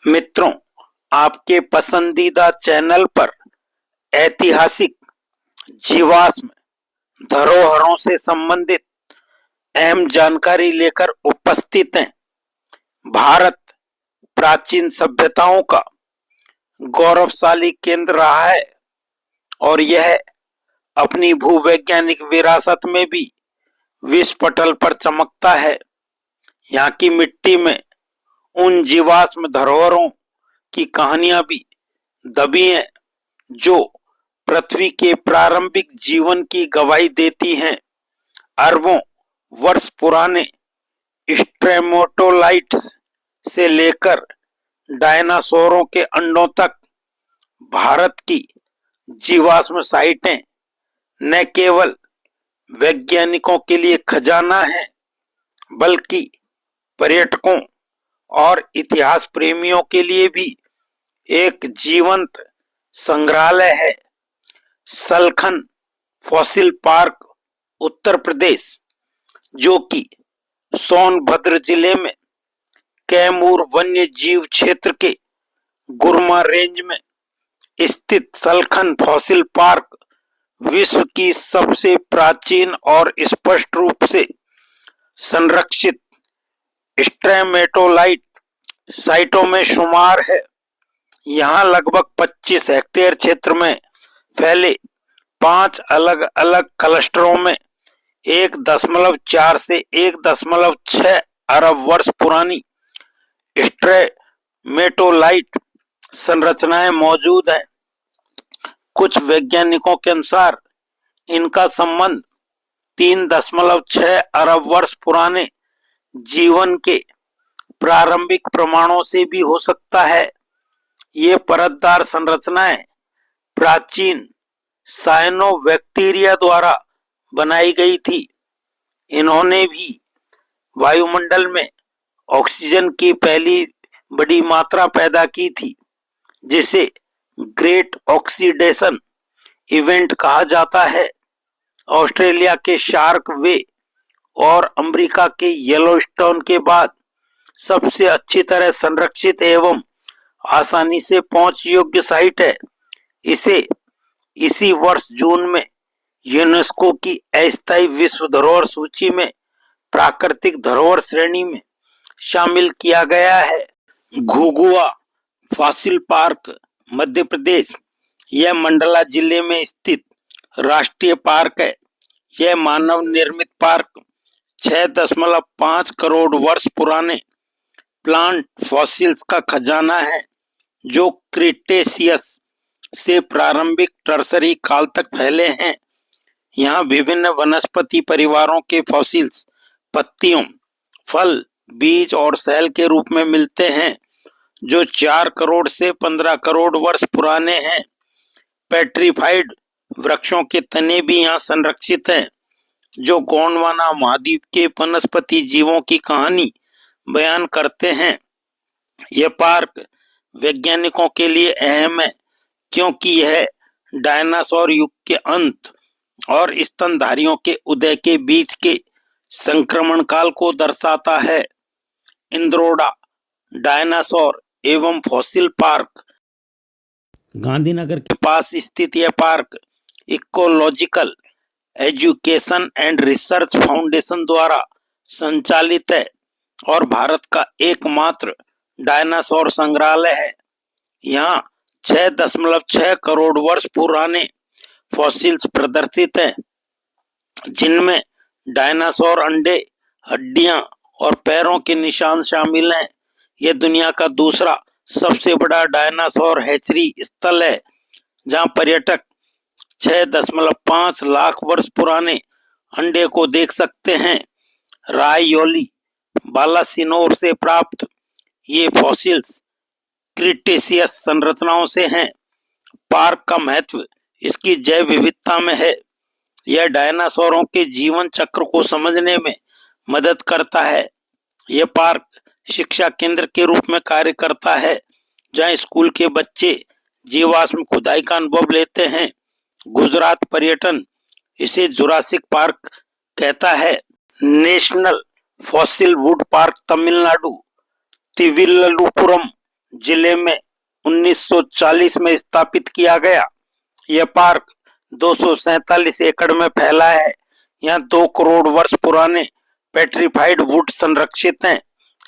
मित्रों, आपके पसंदीदा चैनल पर ऐतिहासिक, जीवाश्म, धरोहरों से संबंधित अहम जानकारी लेकर उपस्थित हैं। भारत प्राचीन सभ्यताओं का गौरवशाली केंद्र रहा है और यह अपनी भूवैज्ञानिक विरासत में भी विश्व पटल पर चमकता है। यहाँ की मिट्टी में उन जीवाश्म धरोहरों की कहानियां भी दबी हैं जो पृथ्वी के प्रारंभिक जीवन की गवाही देती हैं। अरबों वर्ष पुराने स्ट्रेमेटोलाइट्स से लेकर डायनासोरों के अंडों तक भारत की जीवाश्म साइटें न केवल वैज्ञानिकों के लिए खजाना है, बल्कि पर्यटकों और इतिहास प्रेमियों के लिए भी एक जीवंत संग्रहालय है। सलखन फॉसिल पार्क उत्तर प्रदेश, जो कि सोनभद्र जिले में कैमूर वन्य जीव क्षेत्र के गुरमा रेंज में स्थित सलखन फॉसिल पार्क विश्व की सबसे प्राचीन और स्पष्ट रूप से संरक्षित स्ट्रेमेटोलाइट साइटों में शुमार है। यहाँ लगभग 25 हेक्टेयर क्षेत्र में फैले 5 अलग अलग क्लस्टरों में 1.4 से 1.6 अरब वर्ष पुरानी स्ट्रेमेटोलाइट संरचनाएं मौजूद हैं। कुछ वैज्ञानिकों के अनुसार इनका संबंध 3.6 अरब वर्ष पुराने जीवन के प्रारंभिक प्रमाणों से भी हो सकता है। ये परतदार संरचनाएं प्राचीन साइनोबैक्टीरिया द्वारा बनाई गई थी। इन्होंने भी वायुमंडल में ऑक्सीजन की पहली बड़ी मात्रा पैदा की थी, जिसे ग्रेट ऑक्सीडेशन इवेंट कहा जाता है। ऑस्ट्रेलिया के शार्क वे और अमेरिका के येलोस्टोन के बाद सबसे अच्छी तरह संरक्षित एवं आसानी से पहुंच योग्य साइट है। इसे इसी वर्ष जून में यूनेस्को की अस्थायी विश्व धरोहर सूची में प्राकृतिक धरोहर श्रेणी में शामिल किया गया है। घुघुआ फॉसिल पार्क मध्य प्रदेश, यह मंडला जिले में स्थित राष्ट्रीय पार्क है। यह मानव निर्मित पार्क 6.5 करोड़ वर्ष पुराने प्लांट फॉसिल्स का खजाना है, जो क्रिटेशियस से प्रारंभिक टर्सरी काल तक फैले हैं। यहाँ विभिन्न वनस्पति परिवारों के फॉसिल्स पत्तियों, फल, बीज और सेल के रूप में मिलते हैं, जो 4 करोड़ से 15 करोड़ वर्ष पुराने हैं। पेट्रीफाइड वृक्षों के तने भी यहाँ संरक्षित हैं, जो गोंडवाना महाद्वीप के वनस्पति जीवों की कहानी बयान करते हैं। यह पार्क वैज्ञानिकों के लिए अहम है, क्योंकि यह डायनासोर युग के अंत और स्तनधारियों के उदय के बीच के संक्रमण काल को दर्शाता है। इंद्रोडा डायनासोर एवं फॉसिल पार्क गांधीनगर के पास स्थित यह park ecological education and research foundation द्वारा संचालित है और भारत का एकमात्र डायनासोर संग्रहालय है। यहाँ 6.6 करोड़ वर्ष पुराने फॉसिल्स प्रदर्शित हैं, जिनमें डायनासोर अंडे, हड्डियां और पैरों के निशान शामिल हैं। यह दुनिया का दूसरा सबसे बड़ा डायनासोर हैचरी स्थल है, जहां पर्यटक 6.5 लाख वर्ष पुराने अंडे को देख सकते हैं। रायोली बालासिनोर से प्राप्त ये फॉसिल्स क्रिटेशियस संरचनाओं से हैं। पार्क का महत्व इसकी जैव विविधता में है। यह डायनासोरों के जीवन चक्र को समझने में मदद करता है। यह पार्क शिक्षा केंद्र के रूप में कार्य करता है, जहां स्कूल के बच्चे जीवाश्म खुदाई का अनुभव लेते हैं। गुजरात पर्यटन इसे जुरासिक पार्क कहता है। National fossil wood park Tamil Nadu Tiruvallupuram जिले में 1940 में स्थापित किया गया। यह पार्क 247 एकड़ में फैला है। यहाँ 2 करोड़ वर्ष पुराने पेट्रिफाइड वुड संरक्षित हैं।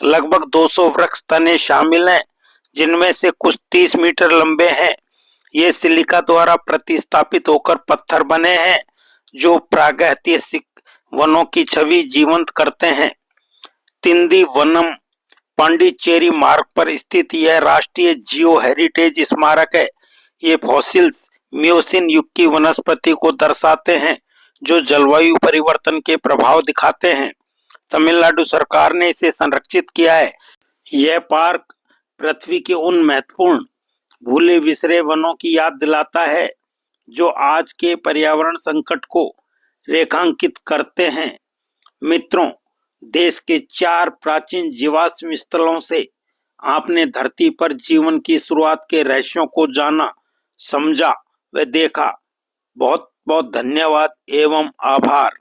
लगभग 200 वृक्ष तने शामिल हैं, जिनमें से कुछ 30 मीटर लंबे हैं। ये सिलिका द्वारा प्रतिस्थापित होकर पत्थर बने हैं, जो प्रागैतिहासिक वनों की छवि जीवंत करते हैं। तिंदी वनम पांडिचेरी मार्ग पर स्थित यह राष्ट्रीय जियो हेरिटेज स्मारक है। ये फॉसिल्स मियोसिन युग की वनस्पति को दर्शाते हैं, जो जलवायु परिवर्तन के प्रभाव दिखाते हैं। तमिलनाडु सरकार ने इसे संरक्षित किया है। यह पार्क पृथ्वी के उन महत्वपूर्ण भूले बिसरे वनों की याद दिलाता है, जो आज के पर्यावरण संकट को रेखांकित करते हैं। मित्रों, देश के 4 प्राचीन जीवाश्म स्थलों से आपने धरती पर जीवन की शुरुआत के रहस्यों को जाना, समझा व देखा। बहुत बहुत धन्यवाद एवं आभार।